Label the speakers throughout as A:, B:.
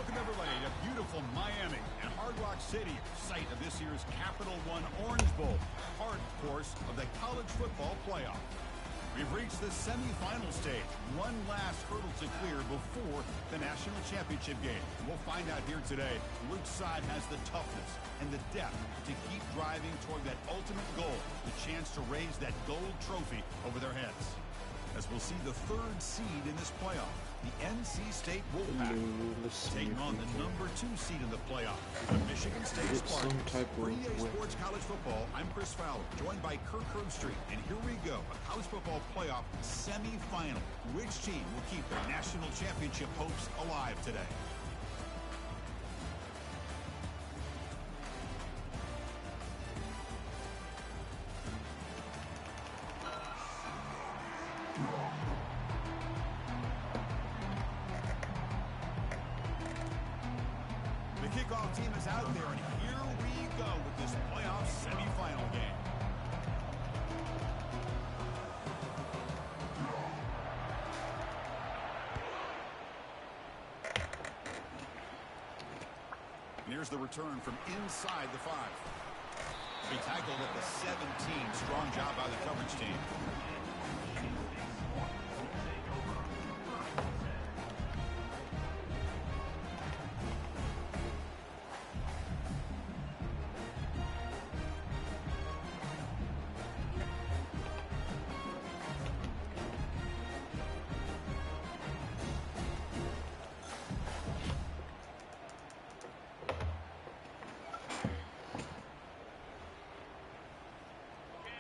A: Welcome, everybody, to beautiful Miami and Hard Rock City, site of this year's Capital One Orange Bowl, part, of course, of the college football playoff. We've reached the semifinal stage, one last hurdle to clear before the national championship game. We'll find out here today which side has the toughness and the depth to keep driving toward that ultimate goal, the chance to raise that gold trophy over their heads. As we'll see the third seed in this playoff, the NC State Wolfpack, taking on the number 2 seed in the playoff, the Michigan State Spartans. For EA Sports College Football, I'm Chris Fowler, joined by Kirk Herbstreit, and here we go, a college football playoff semifinal. Which team will keep their national championship hopes alive today? Kickoff team is out there, and here we go with this playoff semifinal game. And here's the return from inside the 5. He tackled at the 17. Strong job by the coverage team.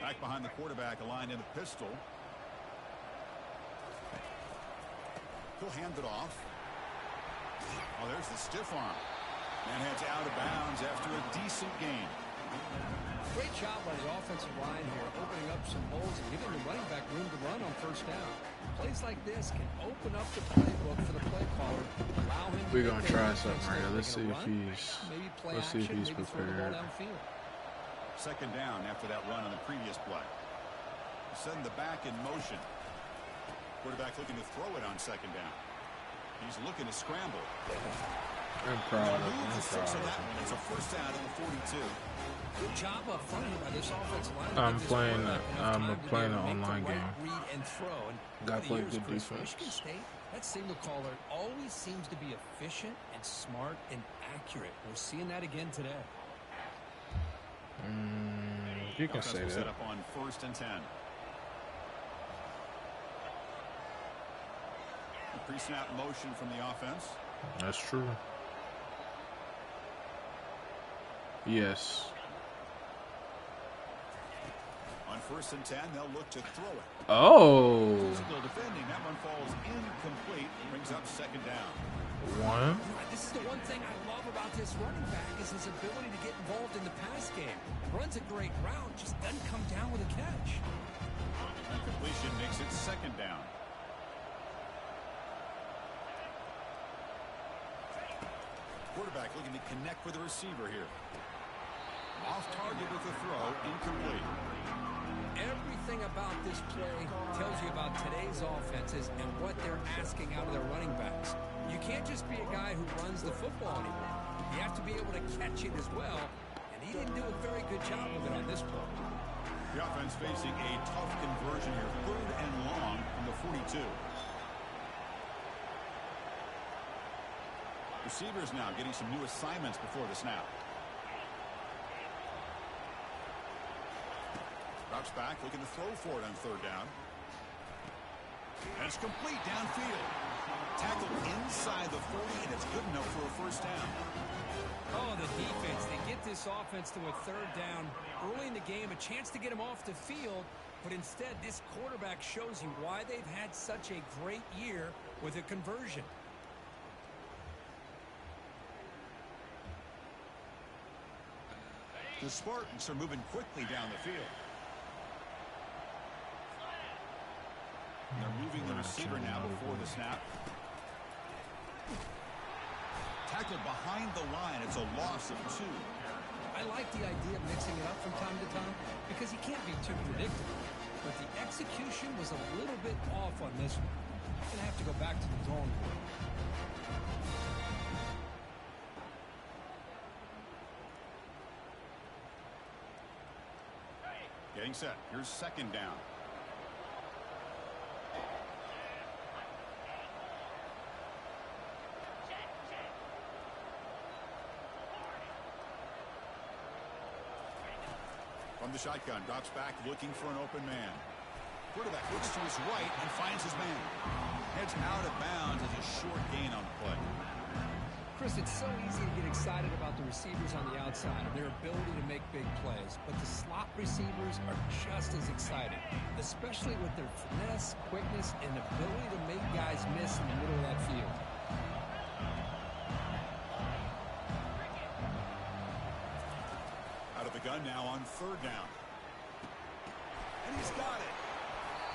A: Back behind the quarterback, aligned in the pistol. He'll hand it off. Oh, there's the stiff arm. And heads out of bounds after a decent gain.
B: Great job by the offensive line here, opening up some holes and giving the running back room to run on first down. Plays like this can open up the playbook for the play caller. Allow him.
C: We're gonna try something right here. Let's see if he's prepared.
A: Second down after that run on the previous play. Send the back in motion. Quarterback looking to throw it on second down. He's looking to scramble.
C: I'm proud of him.
A: It's a first down in the 42.
B: Good job up front here by this offensive line.
C: I'm playing an online game. Gotta play good defense.
B: Michigan State, that signal caller always seems to be efficient and smart and accurate. We're seeing that again today.
C: You can say that.
A: Set up on 1st and 10. Pre-snap motion from the offense.
C: That's true. Yes.
A: On 1st and 10, they'll look to throw it.
C: Oh.
A: Still defending. That one falls incomplete. Brings up second down.
B: This is the one thing I love about this running back is his ability to get involved in the pass game. Runs a great route, just doesn't come down with a catch.
A: Completion makes it second down. Quarterback looking to connect with the receiver here. Off target with the throw, incomplete.
B: Everything about this play tells you about today's offenses and what they're asking out of their running backs. You can't just be a guy who runs the football anymore. You have to be able to catch it as well, and he didn't do a very good job of it on this play.
A: The offense facing a tough conversion here, 3rd and long from the 42. Receivers now getting some new assignments before the snap. Drops back, looking to throw for it on 3rd down. And it's complete downfield. Tackled inside the 40, and it's good enough for a first down.
B: Oh, the defense. They get this offense to a 3rd down early in the game, a chance to get him off the field, but instead this quarterback shows you why they've had such a great year with a conversion.
A: The Spartans are moving quickly down the field. And they're moving the receiver now before the snap. Tackled behind the line. It's a loss of 2.
B: I like the idea of mixing it up from time to time because you can't be too predictable. But the execution was a little bit off on this one. Going to have to go back to the drawing board.
A: Getting set. Here's second down. From the shotgun, drops back, looking for an open man. Quarterback looks to his right and finds his man. Heads out of bounds as a short gain on the play.
B: Chris, it's so easy to get excited about the receivers on the outside and their ability to make big plays, but the slot receivers are just as exciting, especially with their finesse, quickness, and ability to make guys miss in the middle of that field.
A: Out of the gun now on third down. And he's got it.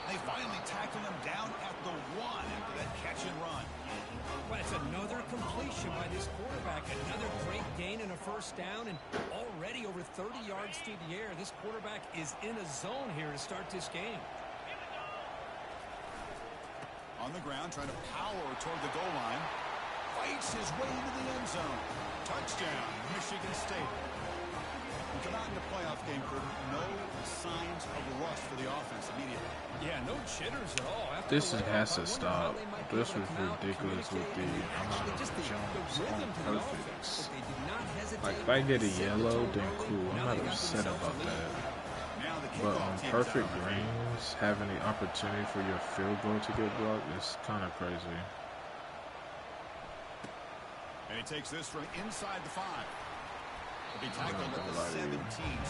A: They finally tackle him down at the 1 after that catch and run.
B: Well, it's another completion by this quarterback. Another great gain and a first down, and already over 30 yards through the air. This quarterback is in a zone here to start this game.
A: On the ground, trying to power toward the goal line. Fights his way into the end zone. Touchdown, Michigan State. We come out in the playoff game for no signs of rust for the offense immediately.
B: Yeah, no jitters at all.
C: This has to stop. This was ridiculous with the amount of jumps on perfects. Like, if I get a yellow, then cool. I'm not upset about that. But on perfect greens, having the opportunity for your field goal to get blocked is kind of crazy.
A: And he takes this from inside the 5. He'll be tackled at the 17.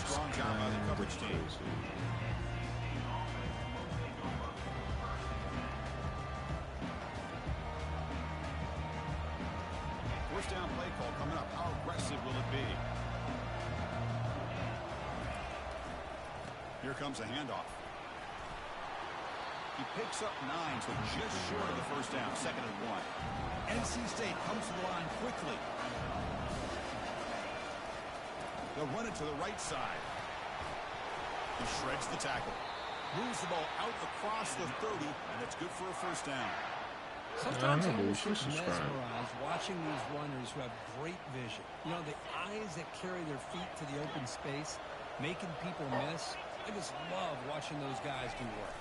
A: Strong job by the coverage team. First down play call coming up. How aggressive will it be? Here comes a handoff. He picks up 9, so just short of the first down. Second and 1. NC State comes to the line quickly. They'll run it to the right side. He shreds the tackle. Moves the ball out across the 30, and it's good for a first down.
B: Sometimes I'm mesmerized watching these runners who have great vision. You know, the eyes that carry their feet to the open space, making people miss. I just love watching those guys do work.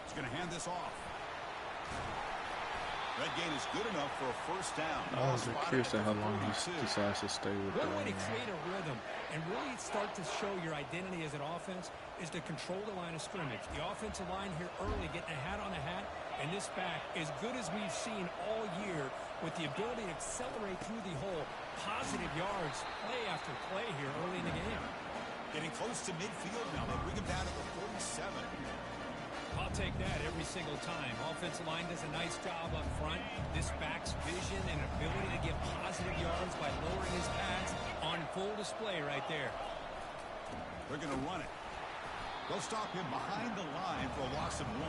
A: He's going to hand this off. That gain is good enough for a first down.
C: I was curious at how long he decides to stay with that.
B: One way to create a rhythm and really start to show your identity as an offense is to control the line of scrimmage. The offensive line here early getting a hat on a hat, and this back as good as we've seen all year with the ability to accelerate through the hole. Positive yards, play after play here early in the game.
A: Getting close to midfield now. They bring him down at the 47.
B: I'll take that every single time. Offensive line does a nice job up front. This back's vision and ability to get positive yards by lowering his pads on full display right there.
A: They're going to run it. They'll stop him behind the line for a loss of 1.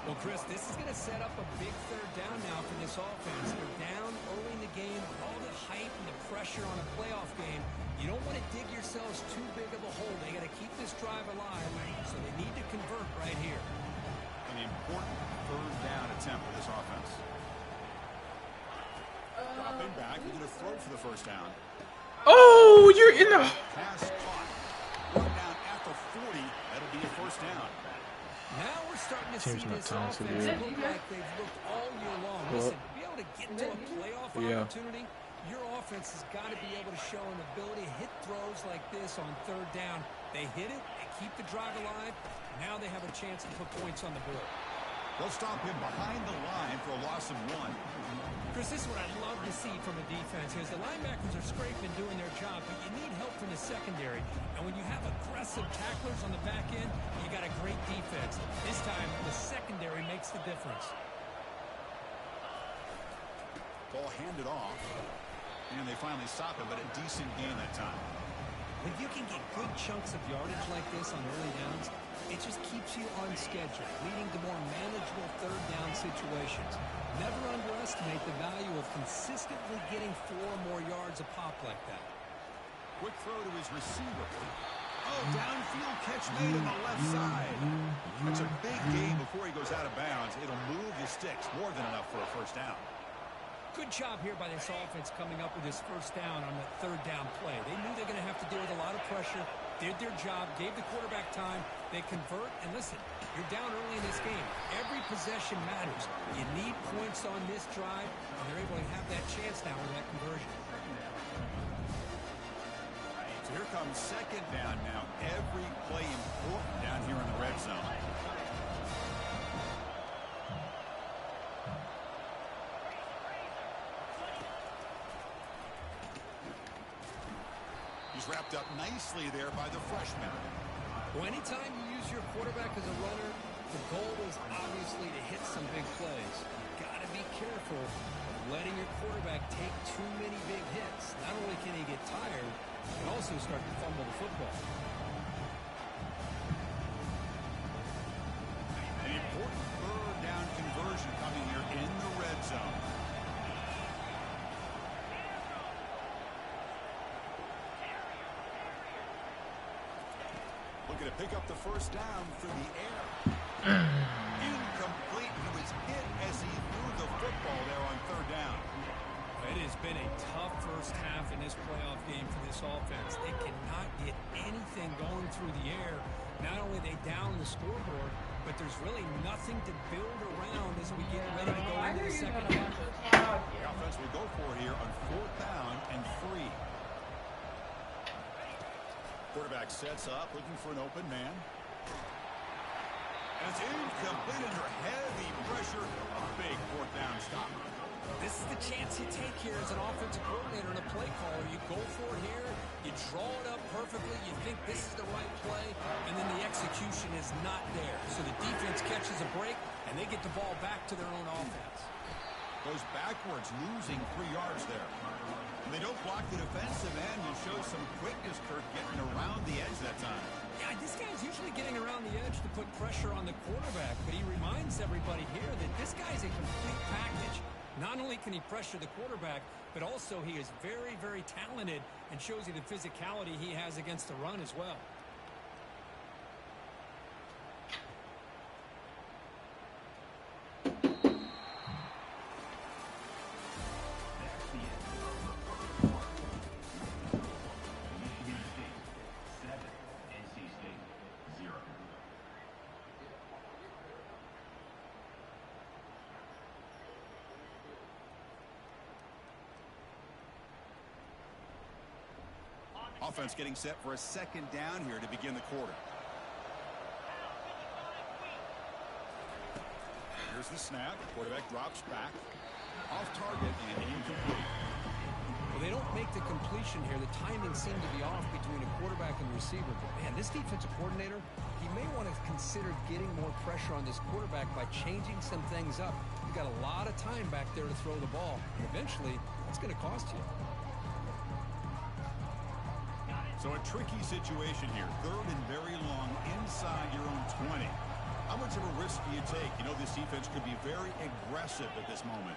B: Well, Chris, this is going to set up a big third down now for this offense. They're down early in the game with all the hype and the pressure on a playoff game. You don't want to dig yourselves too big of a hole. They got to keep this drive alive, so they need to convert right here.
A: An important third down attempt for this offense. Dropping back, we're going to throw for the first down.
C: Oh, you're in the...
A: Pass caught. Brought down at the 40. That'll be a first down.
B: Now we're starting to see this offense look like they've looked all year long. Listen, to be able to get to a playoff opportunity, your offense has got to be able to show an ability to hit throws like this on third down. They hit it, they keep the drive alive. Now they have a chance to put points on the board.
A: They'll stop him behind the line for a loss of 1.
B: Chris, this is what I'd love to see from a defense. Is the linebackers are scraping, doing their job, but you need help from the secondary. And when you have aggressive tacklers on the back end, you got a great defense. This time, the secondary makes the difference.
A: Ball handed off, and they finally stop him, but a decent gain that time.
B: When you can get good chunks of yardage like this on early downs, it just keeps you on schedule, leading to more manageable third down situations. Never underestimate the value of consistently getting 4 or more yards a pop like that.
A: Quick throw to his receiver. Oh, downfield catch made on the left side. It's a big gain before he goes out of bounds. It'll move the sticks more than enough for a first down.
B: Good job here by this offense coming up with his first down on that third down play. They knew they're going to have to deal with a lot of pressure, did their job, gave the quarterback time. They convert, and listen, you're down early in this game. Every possession matters. You need points on this drive, and they're able to have that chance now with that conversion.
A: So here comes second down now. Every play important down here in the red zone. He's wrapped up nicely there by the freshman.
B: Well, anytime you use your quarterback as a runner, the goal is obviously to hit some big plays. You've got to be careful of letting your quarterback take too many big hits. Not only can he get tired, he can also start to fumble the football.
A: An important third down conversion coming here in the red zone. Looking to pick up the first down through the air. Incomplete. He was hit as he threw the football there on third down.
B: It has been a tough first half in this playoff game for this offense. They cannot get anything going through the air. Not only are they down the scoreboard, but there's really nothing to build around as we get ready to go into the second half.
A: The offense will go for it here on fourth down and 3. Quarterback sets up, looking for an open man. And it's incomplete under heavy pressure. A big fourth down stop.
B: This is the chance you take here as an offensive coordinator and a play caller. You go for it here, you draw it up perfectly, you think this is the right play, and then the execution is not there. So the defense catches a break, and they get the ball back to their own offense.
A: Goes backwards, losing 3 yards there. And they don't block the defensive end and show some quickness, Kirk, getting around the edge that time.
B: Yeah, this guy's usually getting around the edge to put pressure on the quarterback, but he reminds everybody here that this guy's a complete package. Not only can he pressure the quarterback, but also he is very, very talented and shows you the physicality he has against the run as well.
A: Offense getting set for a second down here to begin the quarter. Here's the snap. Quarterback drops back. Off target and incomplete.
B: Well, they don't make the completion here. The timing seemed to be off between a quarterback and receiver. But, man, this defensive coordinator, he may want to consider getting more pressure on this quarterback by changing some things up. You've got a lot of time back there to throw the ball. And eventually, that's going to cost you.
A: So a tricky situation here. Third and very long inside your own 20. How much of a risk do you take? You know, this defense could be very aggressive at this moment.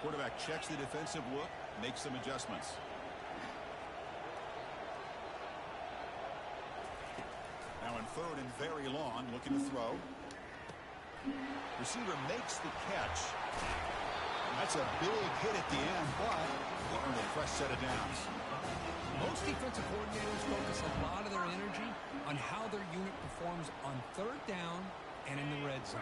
A: Quarterback checks the defensive look, makes some adjustments. Now in third and very long, looking to throw. Receiver makes the catch. That's a big hit at the end, but earned a fresh set of downs.
B: Most defensive coordinators focus a lot of their energy on how their unit performs on third down and in the red zone.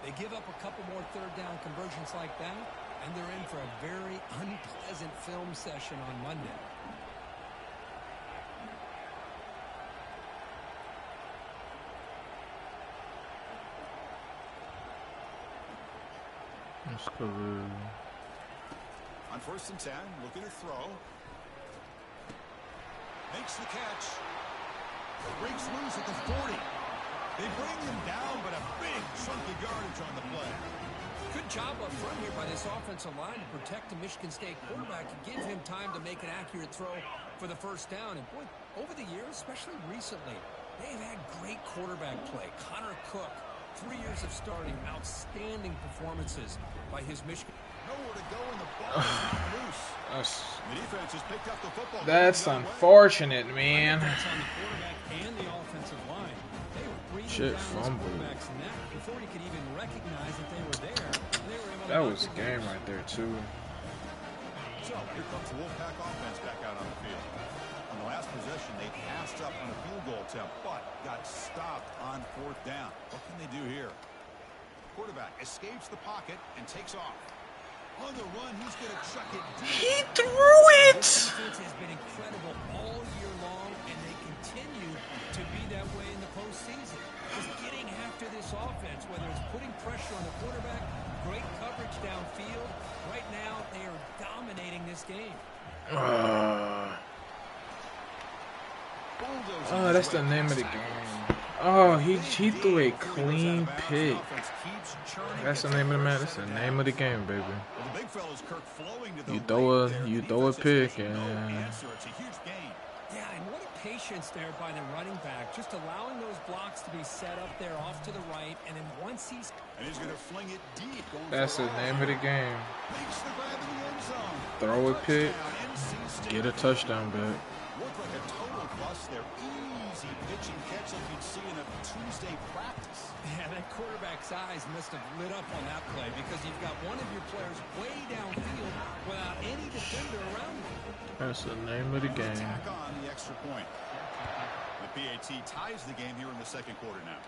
B: They give up a couple more third down conversions like that, and they're in for a very unpleasant film session on Monday.
C: That's cool.
A: On first and 10, looking to throw. Makes the catch. Breaks loose at the 40. They bring him down, but a big chunk of yardage on the play.
B: Good job up front here by this offensive line to protect the Michigan State quarterback and give him time to make an accurate throw for the first down. And, boy, over the years, especially recently, they've had great quarterback play. Connor Cook, 3 years of starting, outstanding performances by his Michigan.
A: Nowhere to go in the ball is not loose. The defense has picked up the football.
C: That's unfortunate, man.
B: That's on the quarterback and the offensive line. They were breathing down his quarterback's neck before he could even recognize that they were there. They were able
C: that
B: to
C: was a game right there, too.
A: So here comes the Wolfpack offense back out on the field. On the the last possession, they passed up on a field goal attempt, but got stopped on 4th down. What can they do here? Quarterback escapes the pocket and takes off. On the run, he's going to chuck it deep.
C: He threw it!
B: This defense has been incredible all year long, and they continue to be that way in the postseason. Just getting after this offense, whether it's putting pressure on the quarterback, great coverage downfield. Right now, they are dominating this game.
C: Oh, that's the name of the game. Oh, he threw a clean pick. That's the name of the man. That's the name of the game, baby. You throw a pick and
B: yeah, and what a patience there by the running back, just allowing those blocks to be set up there off to the right, and then once he's
A: going to fling it deep.
C: That's the name of the game. Throw a pick, get a touchdown back.
A: Looked like a total bust there. Easy pitch and catch like you'd see in a Tuesday practice.
B: Yeah, that quarterback's eyes must have lit up on that play because you've got one of your players way downfield without any defender around him.
C: That's the name of the game.
A: Tack on the extra point. The PAT ties the game here in the second quarter now.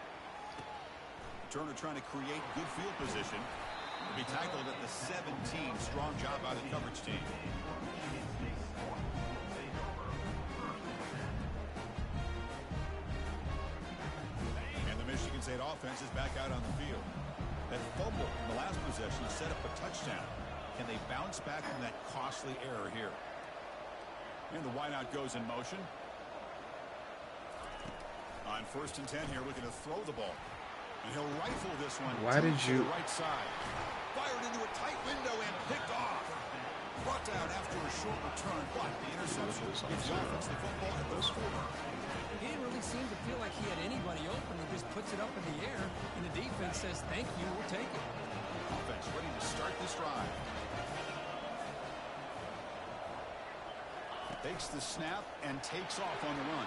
A: Turner trying to create good field position. To be tackled at the 17. Strong job by the coverage team. Michigan State offense is back out on the field. That fumble in the last possession set up a touchdown. Can they bounce back from that costly error here? And the wideout goes in motion. On 1st and 10 here, looking to throw the ball. And he'll rifle this one.
C: Why did you?
A: To the right side. Fired into a tight window and picked off. Brought down after a short return, but the interception gives the offense the football at the 4.
B: He didn't really seem to feel like he had anybody open. He just puts it up in the air, and the defense says, thank you, we'll take it.
A: Offense ready to start this drive. Takes the snap and takes off on the run.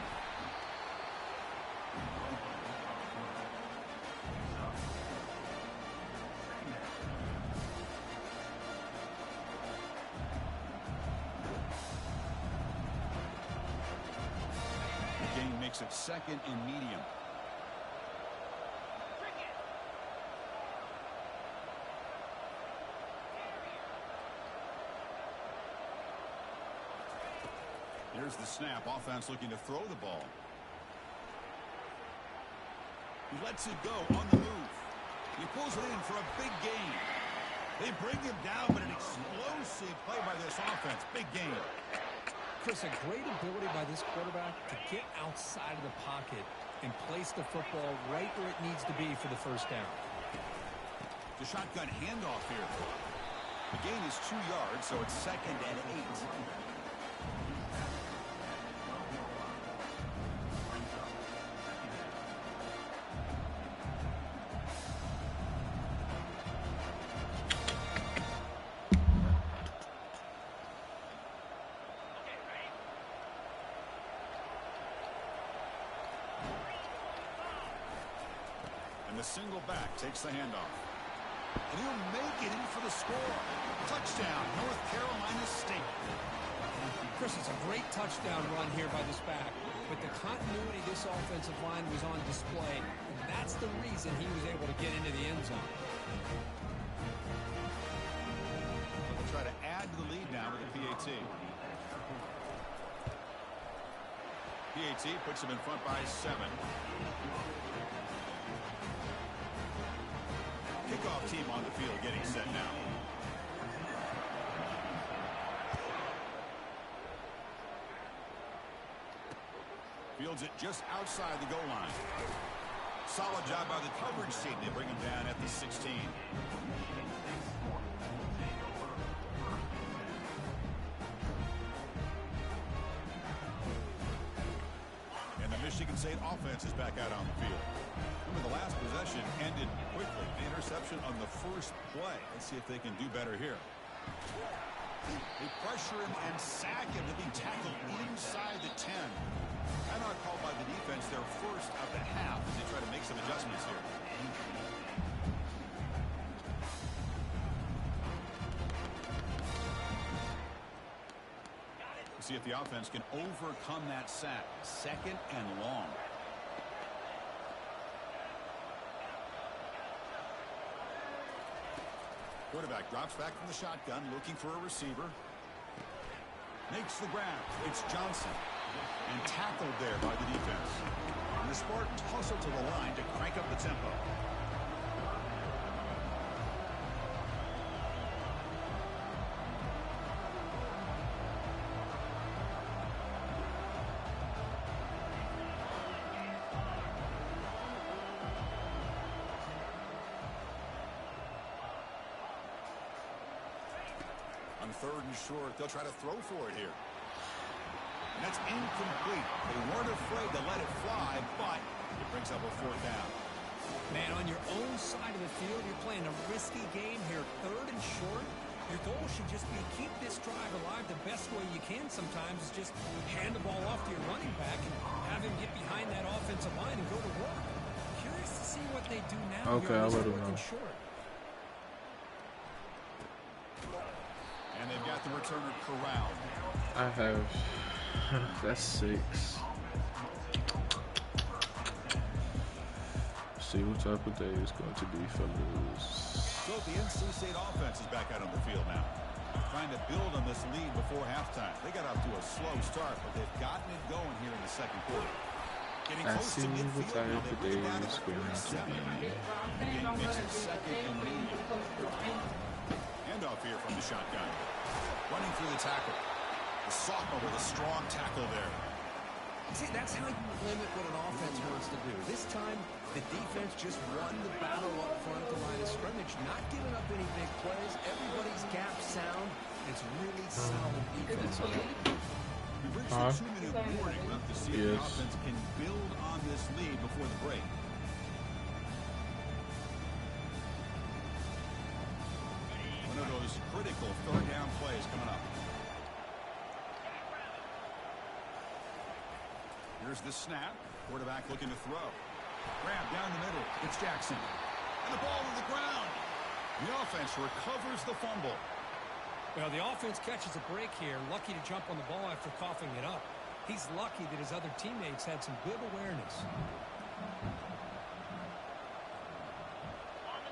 A: Makes it 2nd and medium. Here's the snap. Offense looking to throw the ball. He lets it go on the move. He pulls it in for a big gain. They bring him down, but an explosive play by this offense. Big gain.
B: Chris, a great ability by this quarterback to get outside of the pocket and place the football right where it needs to be for the 1st down.
A: The shotgun handoff here. The gain is 2 yards, so it's 2nd and 8. The single back takes the handoff. And he'll make it in for the score. Touchdown, North Carolina State.
B: Chris, it's a great touchdown run here by this back. But the continuity this offensive line was on display. And that's the reason he was able to get into the end zone.
A: They'll try to add to the lead now with the PAT. PAT puts him in front by 7. Kickoff team on the field getting set now. Fields it just outside the goal line. Solid job by the coverage team. They bring him down at the 16. And the Michigan State offense is back out on the field. Remember, the last possession ended quickly. The interception on the first play. Let's see if they can do better here. They pressure him and sack him to be tackled inside the 10. Timeout called by the defense, their first of the half, as they try to make some adjustments here. see if the offense can overcome that sack. 2nd and long. Quarterback drops back from the shotgun, looking for a receiver. Makes the grab. It's Johnson. And tackled there by the defense. And the Spartans hustle to the line to crank up the tempo. On 3rd and short, they'll try to throw for it here. And that's incomplete. They weren't afraid to let it fly, but it brings up a 4th down.
B: Man, on your own side of the field, you're playing a risky game here. 3rd and short. Your goal should just be keep this drive alive the best way you can sometimes is just hand the ball off to your running back and have him get behind that offensive line and go to work. Curious to see what they do now.
C: Okay, I'll let him know.
B: Short.
A: And they've got the returner corralled.
C: I have... That's 6. See what type of day it's going to be, fellas.
A: So the NC State offense is back out on the field now. Trying to build on this lead before halftime. They got off to a slow start, but they've gotten it going here in the 2nd quarter. Getting close to midfield now. They really got it going to be. Again, makes it 2nd and lead. Handoff here from the shotgun. Running through the tackle. The sophomore with a strong tackle there.
B: See, that's how you limit what an offense wants to do. This time, the defense just won the battle up front at the line of scrimmage, not giving up any big plays. Everybody's gap sound. It's really solid defense.
A: We've reached a 2-minute warning. We'll have to see if the offense can build on this lead before the break. One of those critical 3rd down plays coming up. Here's the snap. Quarterback looking to throw. Grab down the middle. It's Jackson. And the ball to the ground. The offense recovers the fumble.
B: Well, the offense catches a break here. Lucky to jump on the ball after coughing it up. He's lucky that his other teammates had some good awareness.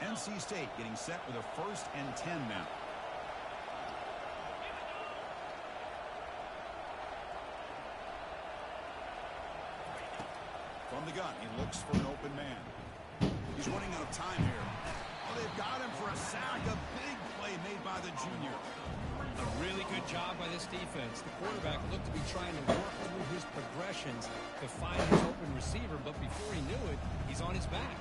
A: NC State getting set with a 1st and 10 now. From the gun, he looks for an open man. He's running out of time here. Oh, they've got him for a sack. A big play made by the junior.
B: A really good job by this defense. The quarterback looked to be trying to work through his progressions to find his open receiver, but before he knew it, he's on his back.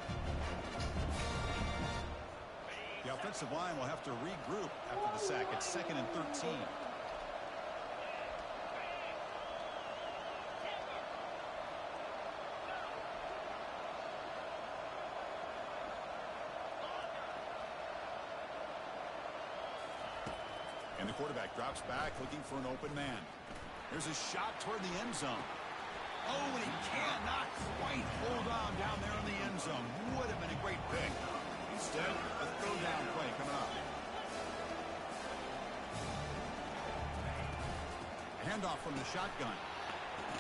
A: The offensive line will have to regroup after the sack. It's 2nd and 13. And the quarterback drops back, looking for an open man. There's a shot toward the end zone. Oh, and he cannot quite hold on down there in the end zone. Would have been a great pick. Instead, a 3rd down play coming up. Handoff from the shotgun.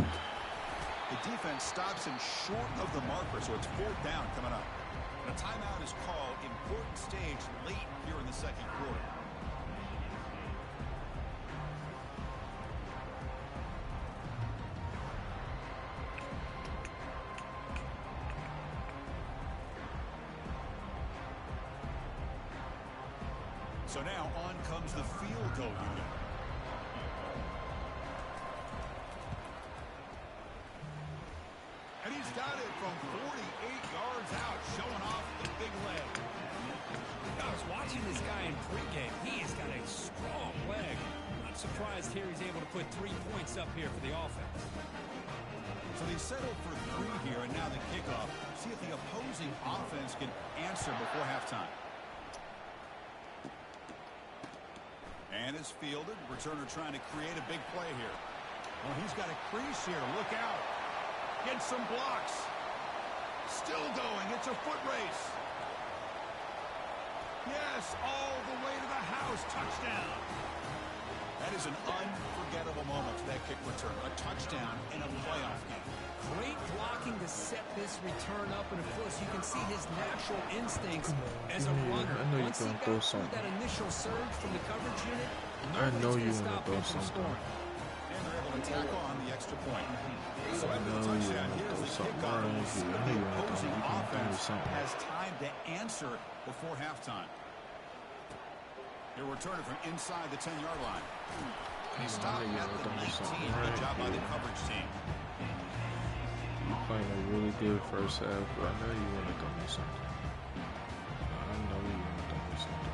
A: The defense stops him short of the marker, so it's 4th down coming up. And a timeout is called. Important stage late here in the 2nd quarter. So now on comes the field goal unit. And he's got it from 48 yards out, showing off the big leg.
B: I was watching this guy in pregame. He has got a strong leg. Not surprised here he's able to put 3 points up here for the offense.
A: So they settled for 3 here, and now the kickoff. See if the opposing offense can answer before halftime. And it's fielded. Returner trying to create a big play here. Well, he's got a crease here. Look out. Get some blocks. Still going. It's a foot race. Yes, all the way to the house. Touchdown. That is an unforgettable moment for that kick return. A touchdown in a playoff game.
B: Great blocking to set this return up, and of course you can see his natural instincts as a runner.
C: I know
B: Once he
C: you're
B: got
C: gonna throw
B: through
C: something.
B: that initial surge from the coverage unit,
C: I know you
B: nobody's
C: want to
B: gonna stop
C: throw
B: him from
C: something.
B: scoring.
A: And they're able to tack on the extra point. So
C: I
A: after
C: know
A: the
C: you
A: touchdown,
C: want to
A: here's
C: throw
A: the
C: something
A: kickoff.
C: right
A: We'll see
C: here. I
A: if
C: know
A: the
C: you want to
A: opposing
C: throw
A: offense
C: something.
A: has time to answer before halftime. He'll return it from inside the 10-yard line. And he stopped at the 19. Good job by the coverage team.
C: You're playing a really good first half, but I know you want to throw me something. I know you want to throw me something.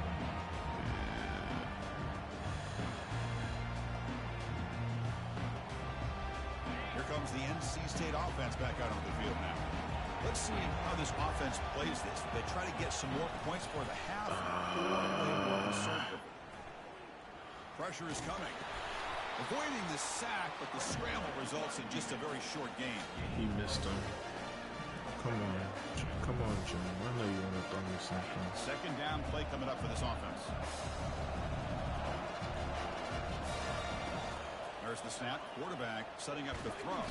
A: Here comes the NC State offense back out on the field now. Let's see how this offense plays this. They try to get some more points for the half. Pressure is coming. Avoiding the sack, but the scramble results in just a very short gain.
C: He missed him. Come on. Come on, Jim. I know you want to throw me something.
A: Second down play coming up for this offense. There's the snap. Quarterback setting up the throw.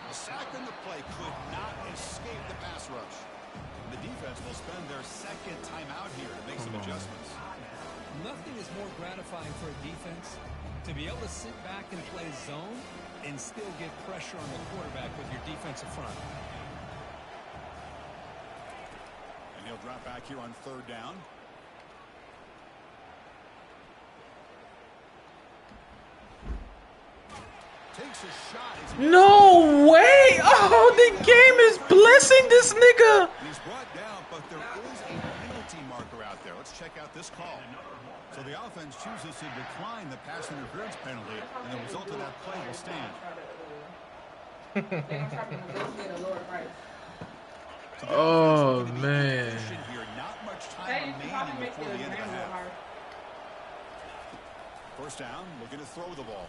A: The sack in the play could not escape the pass rush. And the defense will spend their second timeout here to make some adjustments.
B: Nothing is more gratifying for a defense to be able to sit back and play zone and still get pressure on the quarterback with your defensive front.
A: And he'll drop back here on third down. Takes a shot.
C: No way! Oh, the game is blessing this nigga!
A: He's brought down, but there is a penalty marker out there. Let's check out this call. So the offense chooses to decline the pass interference penalty, and the result of that play will stand.
C: Oh, man.
A: Here. Not much time remaining before the end of the half. First down, looking to throw the ball.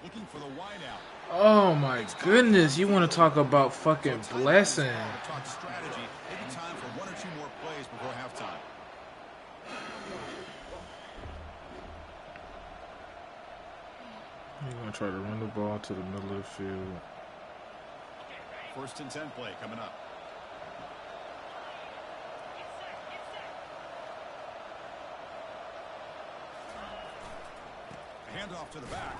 A: Looking for the wide out.
C: Oh, my goodness. You want to talk about fucking blessing.
A: Talk strategy. Maybe time for one or two more plays before halftime.
C: You're going to try to run the ball to the middle of the field.
A: First and 10 play coming up. Handoff to the back.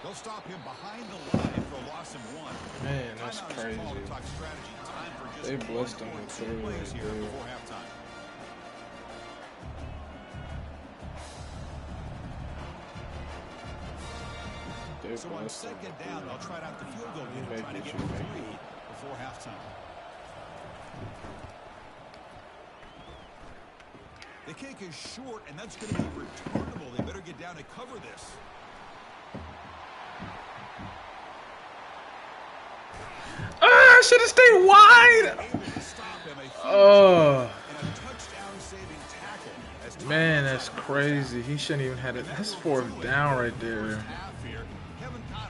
A: They'll stop him behind the line for a loss of one.
C: Man, that's crazy. They blessed him with three right there.
A: Before halftime. So on second down, they'll try out the field goal unit, trying to get 3 before halftime. The kick is short, and that's going to be returnable. They better get down to cover this.
C: Ah, I should have stayed wide. Oh. Man, that's crazy. He shouldn't even have it. That's fourth down right there.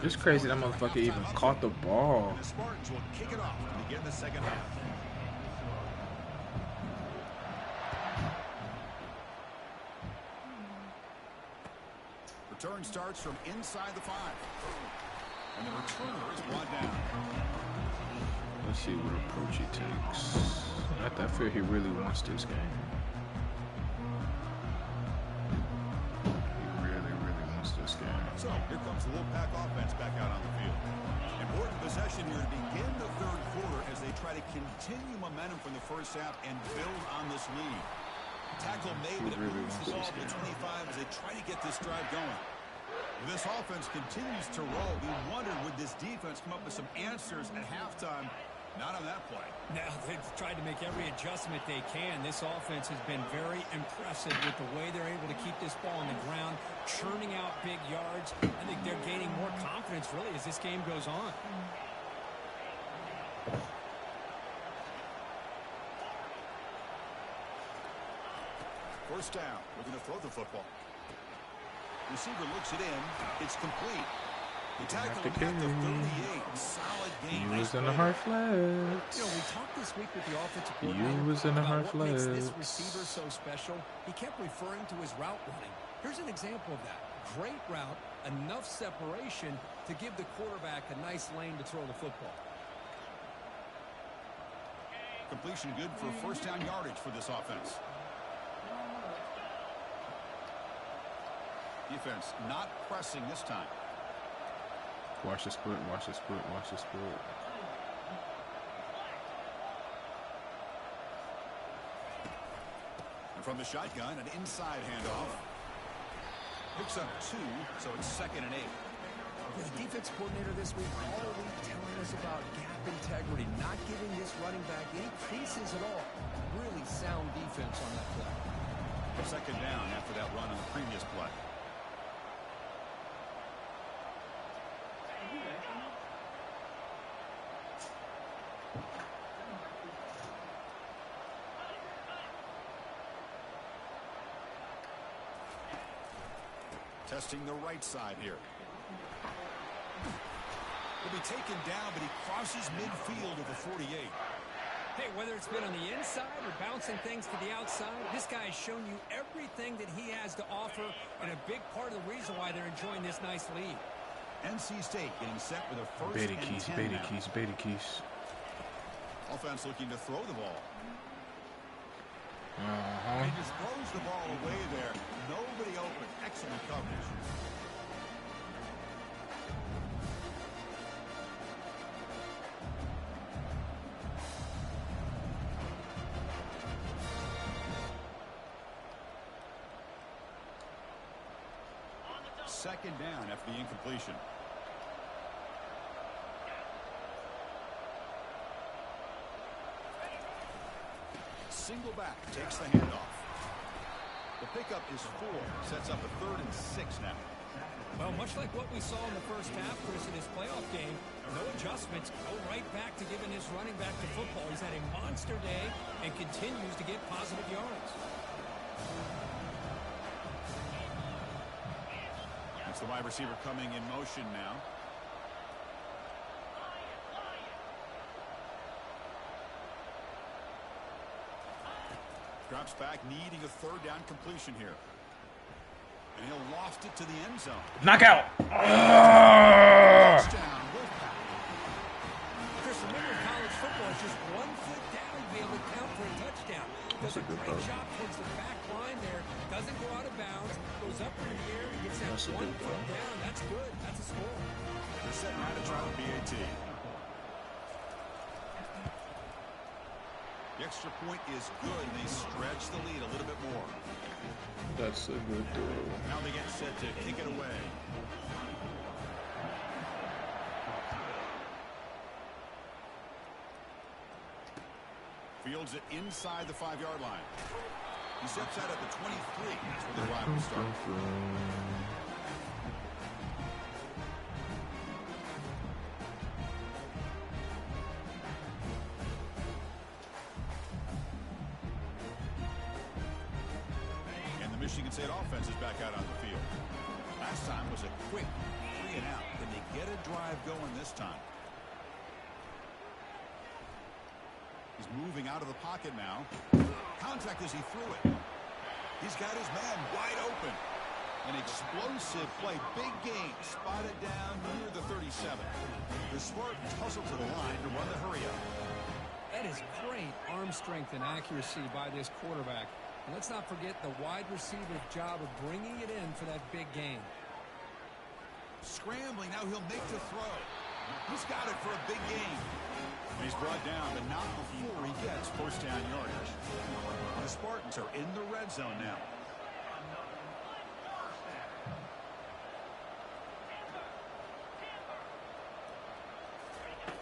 C: It's crazy that motherfucker even caught the ball.
A: The Spartans will kick it off to begin the second half. Return starts from inside the 5. And the returner is brought down.
C: Let's see what approach he takes. I feel he really wants this game. He really wants this game.
A: So here comes the Wolfpack offense back out on the field. Important possession here to begin the third quarter as they try to continue momentum from the first half and build on this lead. Tackle made, but it moves the ball to the 25 as they try to get this drive going. This offense continues to roll. We wondered, would this defense come up with some answers at halftime? Not on that play.
B: Now, they've tried to make every adjustment they can. This offense has been very impressive with the way they're able to keep this ball on the ground, churning out big yards. I think they're gaining more confidence, really, as this game goes on.
A: First down. Looking to throw the football. Receiver looks it in. It's complete. The tackle at the 38. Solid game.
C: He was in the hard flex.
B: You know, we talked this week with the offensive coordinator
C: He was in the hard
B: about what makes
C: flex.
B: this receiver so special. He kept referring to his route running. Here's an example of that. Great route, enough separation to give the quarterback a nice lane to throw the football.
A: Completion good for first down yardage for this offense. Defense not pressing this time.
C: Watch the split, watch the split, watch the split.
A: And from the shotgun, an inside handoff. Picks up 2, so it's 2nd and 8.
B: The defense coordinator this week all week telling us about gap integrity, not giving this running back any creases at all. Really sound defense on that play.
A: 2nd down after that run on the previous play. Testing the right side here. Will be taken down, but he crosses midfield of the 48.
B: Hey, whether it's been on the inside or bouncing things to the outside, this guy has shown you everything that he has to offer, and a big part of the reason why they're enjoying this nice lead.
A: NC State getting set for the first
C: Beta
A: and
C: keys,
A: 10
C: beta
A: now.
C: keys, beta keys.
A: Offense looking to throw the ball.
C: Uh-huh.
A: He just throws the ball away there. Nobody open. Excellent coverage. Second down after the incompletion. Single back takes the handoff. The pickup is 4. Sets up a 3rd and 6 now.
B: Well, much like what we saw in the first half, Chris, in his playoff game, no adjustments, go right back to giving his running back the football. He's had a monster day and continues to get positive yards.
A: That's the wide receiver coming in motion now. Drops back, needing a 3rd down completion here. And he'll loft it to the end zone.
C: Knockout!
A: Touchdown, Wolfpack.
B: Chris, remember in college football, it's just 1 foot down to be able to count for a touchdown. Does a great job towards the back line there. Doesn't go out of bounds. Goes up in the air. Gets that 1 foot down. That's good. That's a score.
A: They're setting out to try the BAT. The extra point is good, and they stretch the lead a little bit more.
C: That's a good throw.
A: Now they get set to kick it away. Fields it inside the 5-yard line. He steps out at the 23. That's where the drive will start. Michigan State offense is back out on the field. Last time was a quick 3 and out. Can they get a drive going this time? He's moving out of the pocket now. Contact as he threw it. He's got his man wide open. An explosive play. Big gain. Spotted down near the 37. The Spartans hustle to the line to run the hurry up.
B: That is great arm strength and accuracy by this quarterback. And let's not forget the wide receiver's job of bringing it in for that big gain.
A: Scrambling, now he'll make the throw. He's got it for a big gain. He's brought down, but not before he gets first down yardage. The Spartans are in the red zone now.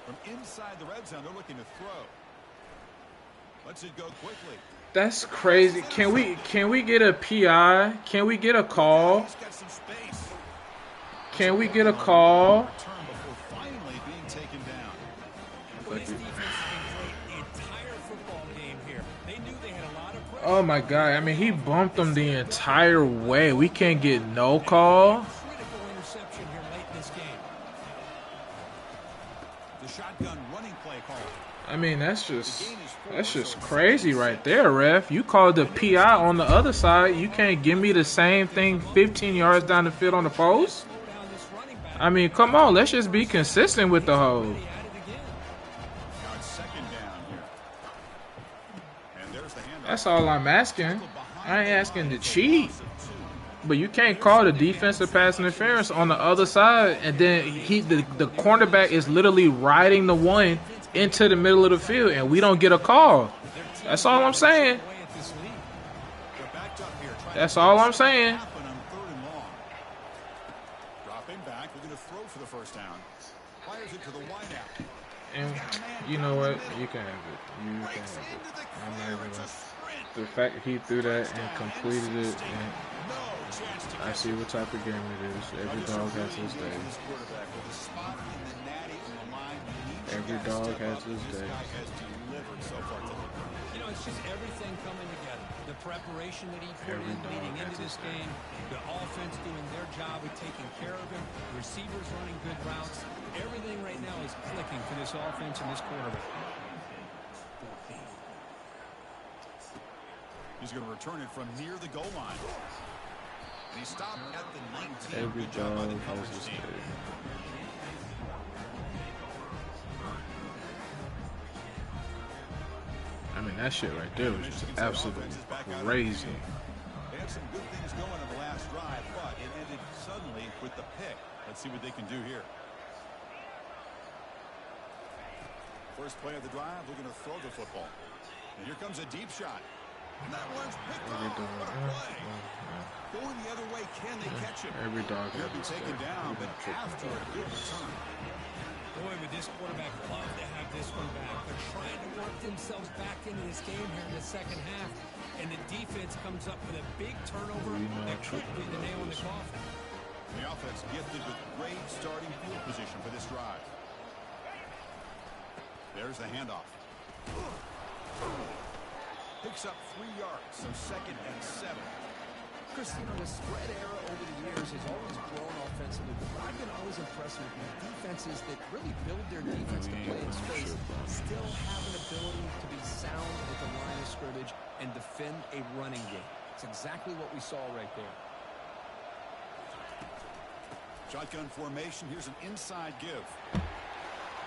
A: From inside the red zone, they're looking to throw. Lets it go quickly.
C: That's crazy. Can we get a PI? Can we get a call? Can we get a call? Oh my God. I mean, he bumped them the entire way. We can't get no call. I mean, that's just That's just crazy right there, ref. You called the PI on the other side. You can't give me the same thing 15 yards down the field on the post? I mean, come on. Let's just be consistent with the hold. That's all I'm asking. I ain't asking to cheat. But you can't call the defensive pass interference on the other side, and then the cornerback is literally riding the one into the middle of the field, and we don't get a call. That's all I'm saying. That's all I'm saying. And you know what? You can have it. You can have it. I'm not even gonna. The fact he threw that and completed it, and I see what type of game it is. Every dog has his day. Every dog has his day.
B: You know, it's just everything coming together. The preparation that he put in leading into this game, the offense doing their job of taking care of him, receivers running good routes. Everything right now is clicking for this offense and this quarterback.
A: He's going to return it from near the goal line. And he stopped at the 19.
C: Every dog has his day. I mean, that shit right there was just absolutely crazy.
A: They had some good things going on the last drive, but it ended suddenly with the pick. Let's see what they can do here. First play of the drive, we're going to throw the football. And here comes a deep shot. And that one's picked off. What a play. Going the other way, can they catch him?
C: Every dog
A: He'll
C: has
A: be
C: his
A: taken
C: day.
A: down, but after a good return.
B: Boy, would this quarterback love to have this one back. They're trying to work themselves back into this game here in the second half. And the defense comes up with a big turnover that could be the nail in the coffin.
A: The offense gifted with great starting field position for this drive. There's the handoff. Picks up 3 yards, so 2nd and 7.
B: Chris, you know, the spread era over the years has always grown offensively, but I've been always impressed with the defenses that really build their defense to play in space, still have an ability to be sound at the line of scrimmage and defend a running game. It's exactly what we saw right there.
A: Shotgun formation. Here's an inside give.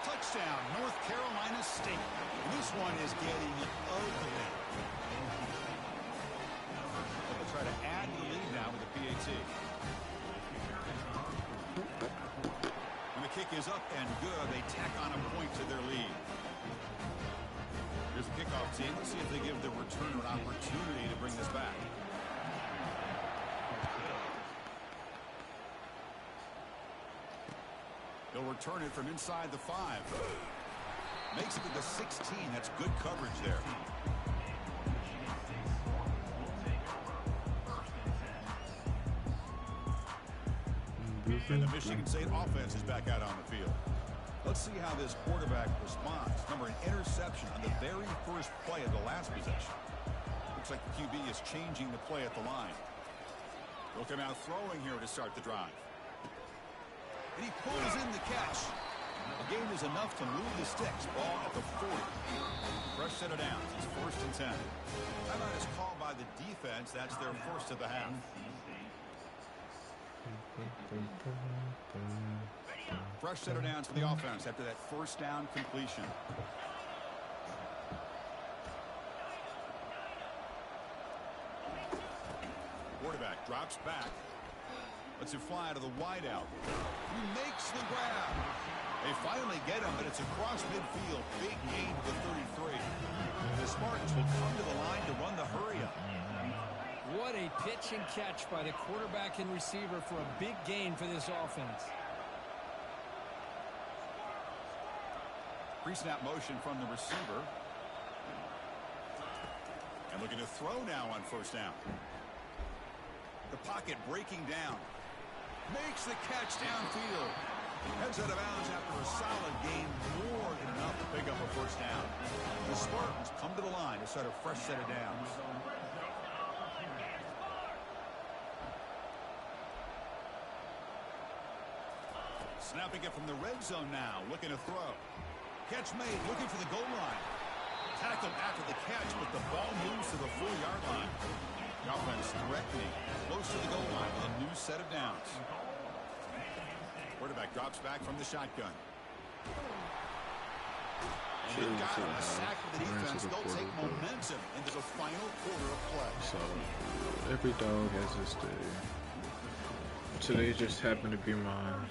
A: Touchdown, North Carolina State. And this one is getting ugly. They'll try to add the lead now with the PAT. And the kick is up and good. They tack on a point to their lead. Here's the kickoff team. Let's see if they give the returner an opportunity to bring this back. They'll return it from inside the 5. Makes it to the 16. That's good coverage there. And the Michigan State offense is back out on the field. Let's see how this quarterback responds. Remember, an interception on the very first play of the last possession. Looks like the QB is changing the play at the line. They'll come out throwing here to start the drive. And he pulls in the catch. The game is enough to move the sticks. Ball at the 40. Fresh set of downs. It's 1st and 10. Timeout is called by the defense. That's their first of the half. Fresh set of downs for the offense after that first down completion. Quarterback drops back. Lets it fly out of the wideout. He makes the grab. They finally get him, but it's across midfield. Big gain to the 33. The Spartans will come to the line to run the hurry-up.
B: What a pitch and catch by the quarterback and receiver for a big gain for this offense.
A: Pre-snap motion from the receiver. And looking to throw now on first down. The pocket breaking down. Makes the catch downfield. Heads out of bounds after a solid gain. More than enough to pick up a first down. The Spartans come to the line to start a fresh set of downs. Snapping it from the red zone now. Looking to throw. Catch made. Looking for the goal line. tackled after the catch, but the ball moves to the 4-yard line. The offense threatening, close to the goal line with a new set of downs. Quarterback drops back from the shotgun. And they've got a sack with the defense. They'll take momentum into the final quarter of play.
C: So, every dog has his day. Today just happened to be mine.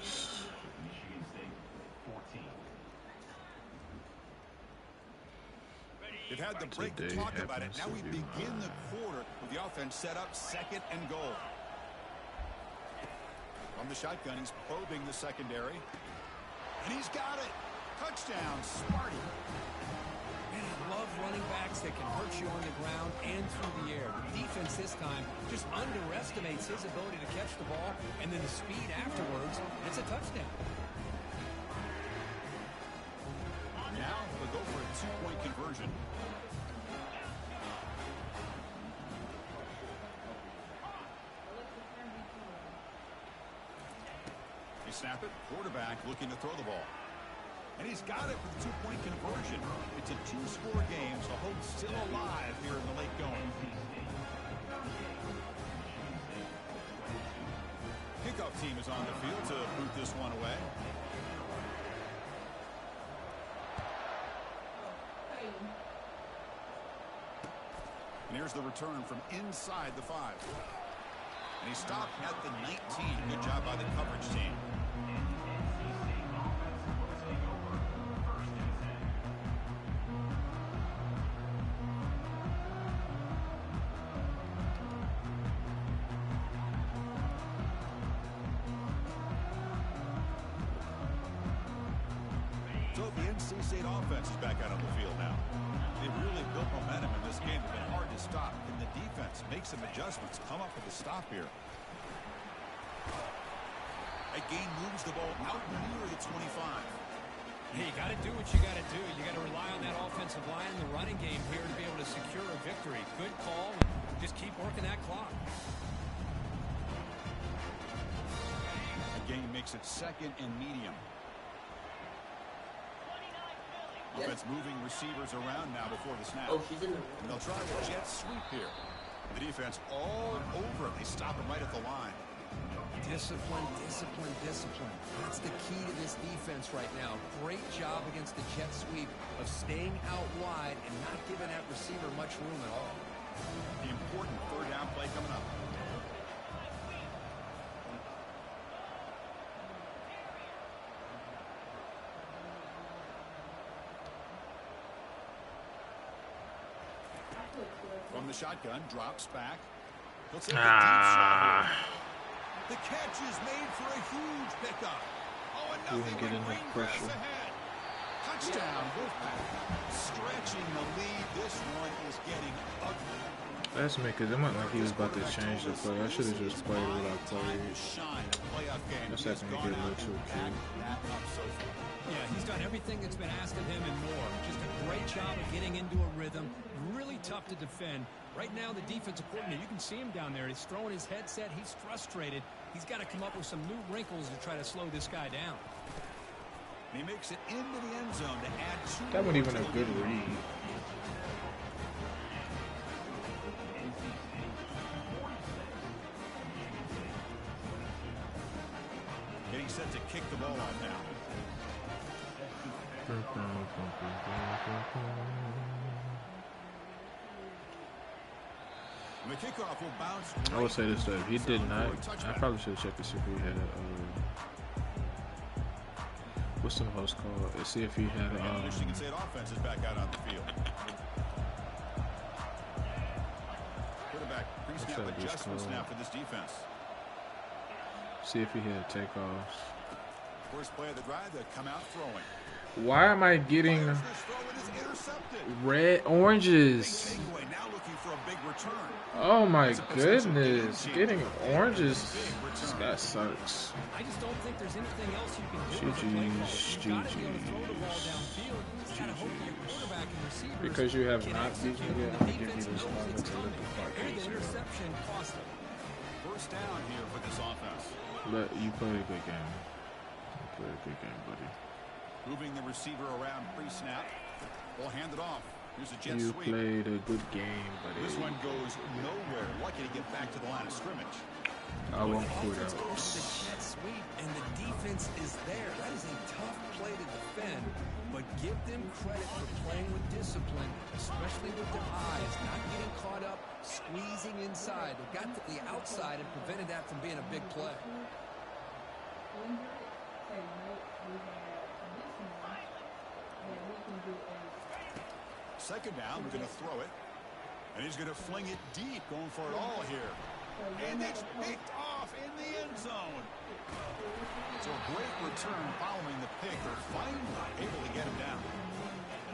A: They've had the break to talk about it. Now we begin the quarter with the offense set up 2nd and goal. From the shotgun, he's probing the secondary. And he's got it. Touchdown, Sparta.
B: Man, I love running backs that can hurt you on the ground and through the air. The defense this time just underestimates his ability to catch the ball, and then the speed afterwards, it's a touchdown.
A: Now they'll go for a 2-point conversion. They snap it. Quarterback looking to throw the ball. And he's got it for the 2-point conversion. It's a 2-score game, so hope's still alive here in the late going. Kickoff team is on the field to boot this one away. And here's the return from inside the 5. And he stopped at the 19. Good job by the coverage team. So the NC State offense is back out on the field now. They've really built momentum in this game. It's been hard to stop. Can the defense make some adjustments? Come up with a stop here. Again moves the ball out near the 25.
B: Hey, you got to do what you got to do. You got to rely on that offensive line in the running game here to be able to secure a victory. Good call. Just keep working that clock.
A: Again makes it 2nd and medium. Offense moving receivers around now before the snap.
D: Oh, she's in the...
A: And they'll try the jet sweep here. The defense all over him. They stop him right at the line.
B: Discipline, discipline, discipline. That's the key to this defense right now. Great job against the jet sweep of staying out wide and not giving that receiver much room at all.
A: The important 3rd down play coming up. From the shotgun, drops back. He'll take a deep shot here. The catch is made for a huge pickup. Oh, and nothing but green grass ahead. Touchdown, Wolfpack. Stretching the lead. This one is getting ugly.
C: That's me, because it looked like he was about to change the play. I should have just played what I played. That's happened to get a little too cute.
B: Yeah, he's done everything that's been asked of him and more. Just a great job of getting into a rhythm. Really tough to defend. Right now, the defensive coordinator, you can see him down there. He's throwing his headset. He's frustrated. He's got to come up with some new wrinkles to try to slow this guy down.
A: And he makes it into the end zone to add 2.
C: That wasn't even a good read.
A: Getting set to kick the ball off now. The kickoff will bounce.
C: I would say this though, if he did not, I probably should have checked to see if he had what's the host called? Let's see if he had
A: Michigan State offense is back out on the field. Quarterback pre-snap adjustments now for this defense.
C: See if he had takeoffs.
A: First play of the drive, they come out throwing.
C: Why am I getting red oranges? Oh my goodness, getting oranges. That sucks.
B: I just don't think there's anything else you can do.
C: GG's. Because you have not beaten me yet, I'm going to give you this moment to let the clock
B: The interception cost them.
A: First down here for this offense.
C: But you played a good game. You played a good game, buddy.
A: Moving the receiver around pre-snap. We'll hand it off. Here's a jet
C: You
A: sweep.
C: played a good game, but
A: This one goes nowhere. Lucky to get back to the line of scrimmage.
C: I won't quit
B: Offense
C: out.
B: goes to the jet sweep, and the defense is there. That is a tough play to defend, but give them credit for playing with discipline, especially with their eyes, not getting caught up, squeezing inside. They got to the outside and prevented that from being a big play.
A: Second down, we're going to throw it. And he's going to fling it deep, going for it all here. And it's picked off in the end zone. So a great return following the pick. They're finally able to get him down.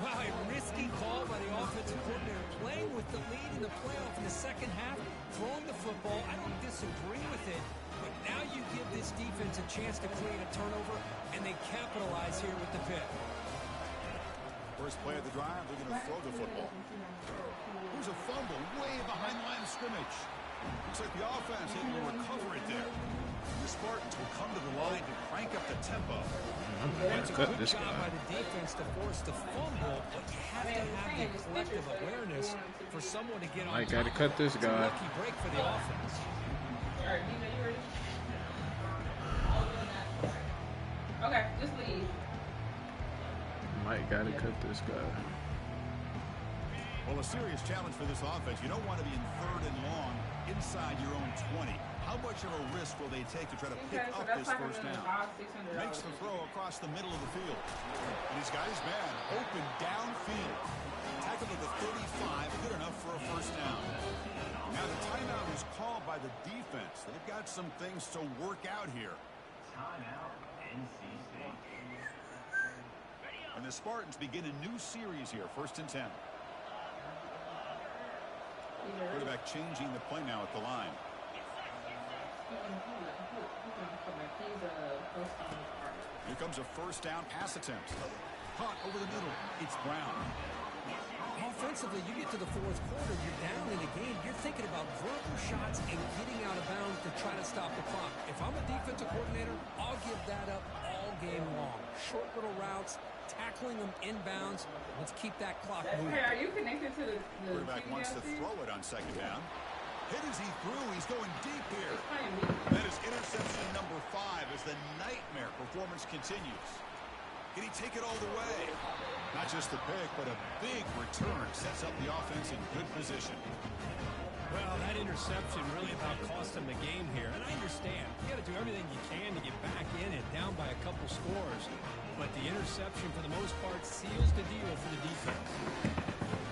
B: Wow, a risky call by the offensive coordinator, playing with the lead in the playoff in the second half, throwing the football. I don't disagree with it, but now you give this defense a chance to create a turnover, and they capitalize here with the pick.
A: First play of the drive, they're going to throw the football. Here's a fumble way behind the line of scrimmage. Looks like the offense able to recover it there. The Spartans will come to the line to crank up the tempo.
B: It's a good job by the defense to force the fumble, but you have to have the collective awareness for someone to get on
C: I
B: top.
C: gotta cut this
B: It's a
C: guy.
B: lucky break for the offense.
D: Okay, just leave.
C: Mike gotta cut this guy.
A: Well, a serious challenge for this offense. You don't want to be in third and long inside your own 20. How much of a risk will they take to try to pick up this first down? Makes the throw across the middle of the field. And he's got his man open downfield. Tackle to the 35, good enough for a first down. Now the timeout is called by the defense. They've got some things to work out here.
E: Timeout, NC State.
A: And the Spartans begin a new series here, 1st and 10. Quarterback changing the play now at the line. Here comes a first down pass attempt. Caught over the middle. It's Brown.
B: Offensively, you get to the fourth quarter, you're down in the game. You're thinking about vertical shots and getting out of bounds to try to stop the clock. If I'm a defensive coordinator, I'll give that up all game long. Short little routes, tackling them inbounds. Let's keep that clock moving.
D: Hey, are you connected to the
A: Quarterback wants to throw it on second down. Hit as he threw. He's going deep here. That is interception number 5 as the nightmare performance continues. Can he take it all the way? Not just the pick, but a big return sets up the offense in good position.
B: Well, that interception really about cost them the game here. And I understand. You got to do everything you can to get back in it, down by a couple scores. But the interception, for the most part, seals the deal for the defense.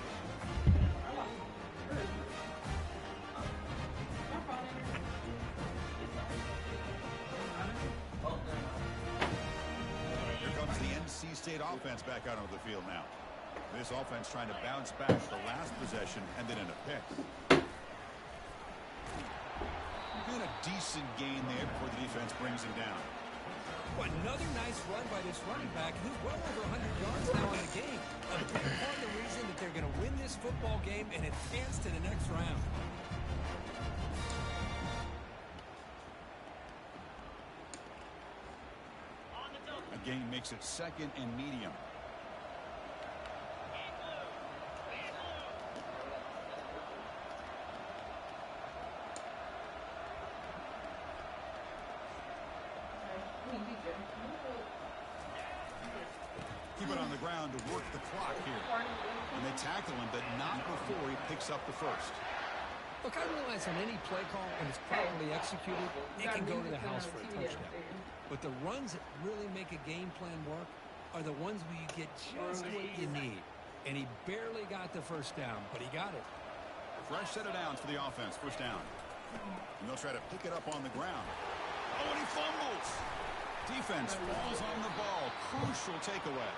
A: Here comes the NC State offense back out onto the field now. This offense trying to bounce back the last possession and then in a pick. And a decent gain there before the defense brings him down.
B: Well, another nice run by this running back who's well over 100 yards now in the game. A big part of the reason that they're going to win this football game and advance to the next round.
A: A gain makes it 2nd and medium. Keep it on the ground to work the clock here. And they tackle him, but not before he picks up the first.
B: Look, I realize on any play call, when it's properly executed, it can go to the house for a touchdown. But the runs that really make a game plan work are the ones where you get just what you need. And he barely got the first down, but he got it.
A: Fresh set of downs for the offense, first down. And they'll try to pick it up on the ground. Oh, and he fumbles. Defense falls on the ball. Crucial takeaway.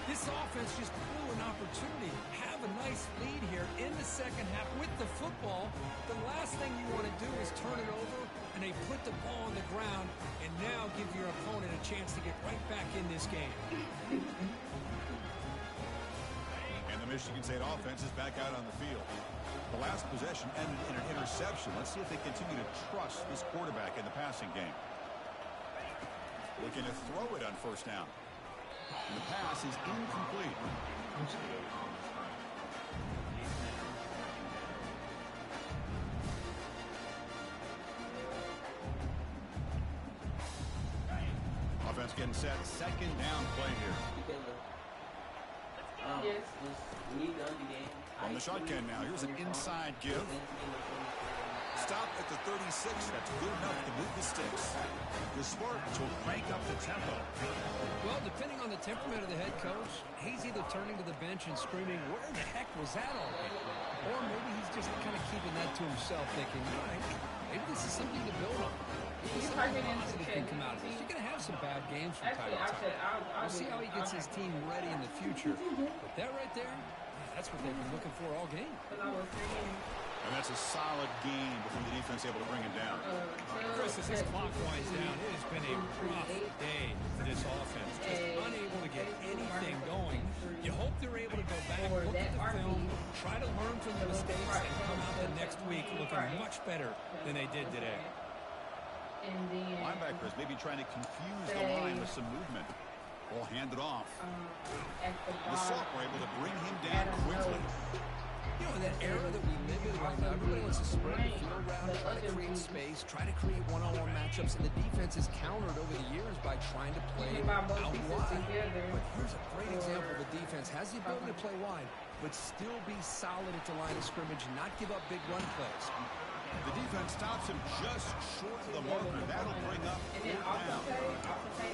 B: This offense just blew an opportunity. Have a nice lead here in the second half with the football. The last thing you want to do is turn it over, and they put the ball on the ground, and now give your opponent a chance to get right back in this game.
A: And the Michigan State offense is back out on the field. The last possession ended in an interception. Let's see if they continue to trust this quarterback in the passing game. Looking to throw it on first down. And the pass is incomplete. getting set. Second down play here.
D: Yes.
A: On the shotgun now. Here's an inside give. Stop at the 36. That's good enough to move the sticks. The Spartans will crank up the tempo.
B: Well, depending on the temperament of the head coach, he's either turning to the bench and screaming, "Where the heck was that all day?" Or maybe he's just kind of keeping that to himself, thinking, all right, maybe this is something to build on. Maybe something positive can come out of this. You're going to have some bad games from time to time. We'll see how he gets his team ready in the future. But that right there, that's what they've been looking for all game.
A: And that's a solid game before the defense able to bring it down.
B: Chris, as this clock winds down, it has been a rough day for this offense. Just unable to get anything going. You hope they're able to go back, look at the film, try to learn from the mistakes, and come out the next week looking much better than they did today.
A: Linebackers maybe trying to confuse the line with some movement. Ball handed off. The Salt were able to bring him down quickly.
B: You know, in that era that we live in right now, everybody wants to spread the field around, try to create space, try to create one-on-one matchups, and the defense has countered over the years by trying to play out wide. But here's a great example. The defense has the ability to play wide, but still be solid at the line of scrimmage and not give up big run plays.
A: The defense stops him just short of the marker. That'll bring up fourth down.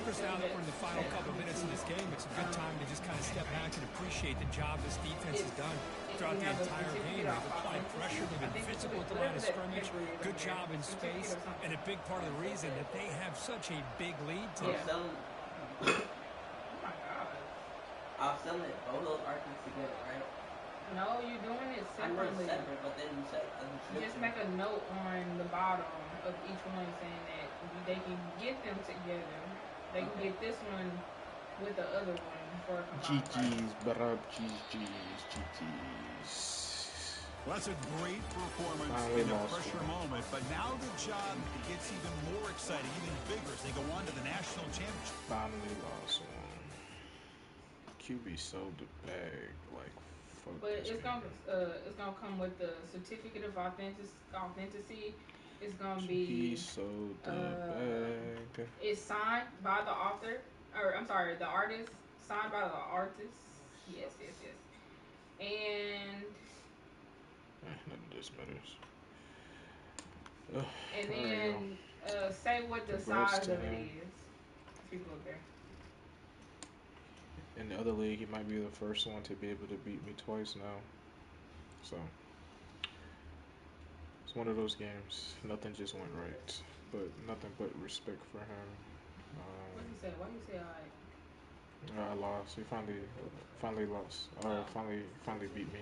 B: Chris, now that we're in the final couple minutes of this game, it's a good time to just kind of step back and appreciate the job this defense has done throughout the entire game. They've applied pressure. They've been physical at the line of scrimmage. Good job in space. And a big part of the reason that they have such a big lead today.
F: I'm selling it. Both those articles together, right?
D: No, you're doing it separately.
F: I know it's separate, but then you said
D: Just make a note on the bottom of each one saying that they can get them together. They can get this one with the other one for a combined price.
C: GG's, brub, GG's.
A: Well, that's a great performance in a pressure moment, but now the job gets even more exciting, even bigger as they go on to the national championship.
C: Finally lost one. QB sold the bag, like, fuck.
D: But it's gonna come with the certificate of authenticity. It's gonna be.
C: He sold the bag.
D: It's signed by the author, or I'm sorry, the artist. Signed by the artist. Yes. And.
C: None of this matters.
D: And then say what the size of it is. People up there.
C: In the other league, he might be the first one to be able to beat me twice now. So, it's one of those games. Nothing just went right. But nothing but respect for him.
D: What you say? Why you say
C: I lost. He finally lost. Finally beat me.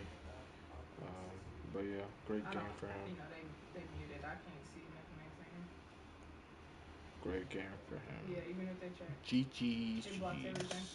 C: But yeah, great game for him.
D: You know, they muted. I can't see nothing they're saying.
C: Great game for him.
D: Yeah, even if they check.
C: GG's.
D: It blocks everything.